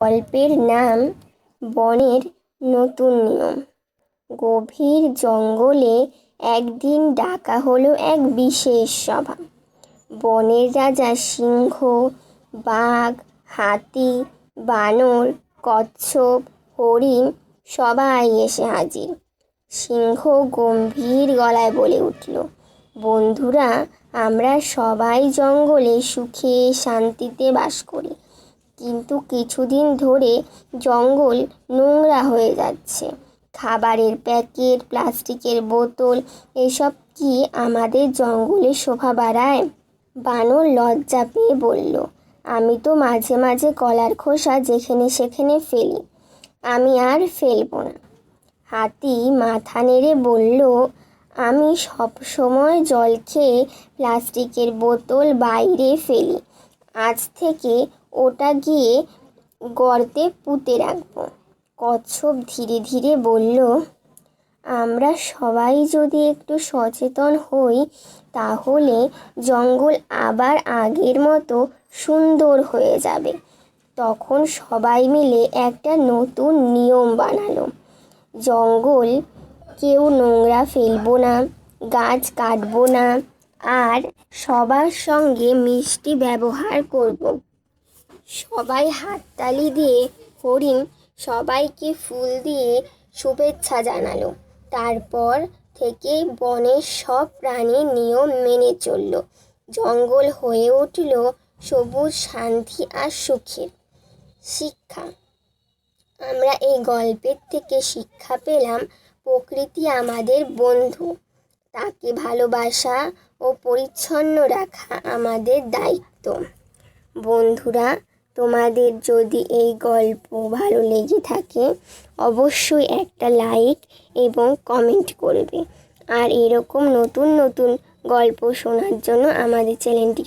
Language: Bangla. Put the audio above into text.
গল্পের নাম বনের নতুন নিয়ম। গভীর জঙ্গলে একদিন ডাকা হলো এক বিশেষ সভা। বনের রাজা সিংহ, বাঘ, হাতি, বানর, কচ্ছপ, হরিণ সবাই এসে হাজির। সিংহ গম্ভীর গলায় বলে উঠল, বন্ধুরা, আমরা সবাই জঙ্গলে সুখে শান্তিতে বাস করি, কিন্তু কিছুদিন ধরে জঙ্গল নোংরা হয়ে যাচ্ছে। খাবারের প্যাকেট, প্লাস্টিকের বোতল, এসব কি আমাদের জঙ্গলের শোভা বাড়ায়? বানর লজ্জা পেয়ে বলল, আমি তো মাঝে মাঝে কলার খোসা যেখানে সেখানে ফেলি, আমি আর ফেলবো না। হাতি মাথা নেড়ে বলল, আমি সব সময় জল খেয়ে প্লাস্টিকের বোতল বাইরে ফেলি, আজ থেকে ওটা গিয়ে গর্তে পুঁতে রাখবো। কচ্ছপ ধীরে ধীরে বলল, আমরা সবাই যদি একটু সচেতন হই, তাহলে জঙ্গল আবার আগের মতো সুন্দর হয়ে যাবে। তখন সবাই মিলে একটা নতুন নিয়ম বানালো, জঙ্গল কেউ নোংরা ফেলবো না, গাছ কাটবো না, আর সবার সঙ্গে মিষ্টি ব্যবহার করব। সবাই হাততালি দিয়ে হরিণ সবাইকে ফুল দিয়ে শুভেচ্ছা জানালো। তারপর থেকে বনের সব প্রাণী নিয়ম মেনে চলল। জঙ্গল হয়ে উঠল সবুজ, শান্তি আর সুখের। শিক্ষা। আমরা এই গল্পের থেকে শিক্ষা পেলাম, প্রকৃতি আমাদের বন্ধু, তাকে ভালোবাসা ও পরিচ্ছন্ন রাখা আমাদের দায়িত্ব। বন্ধুরা, তোমাদের যদি এই গল্প ভালো লেগে থাকে, অবশ্যই একটা লাইক এবং কমেন্ট করবে। আর এরকম নতুন নতুন গল্প শোনার জন্য আমাদের চ্যানেলটি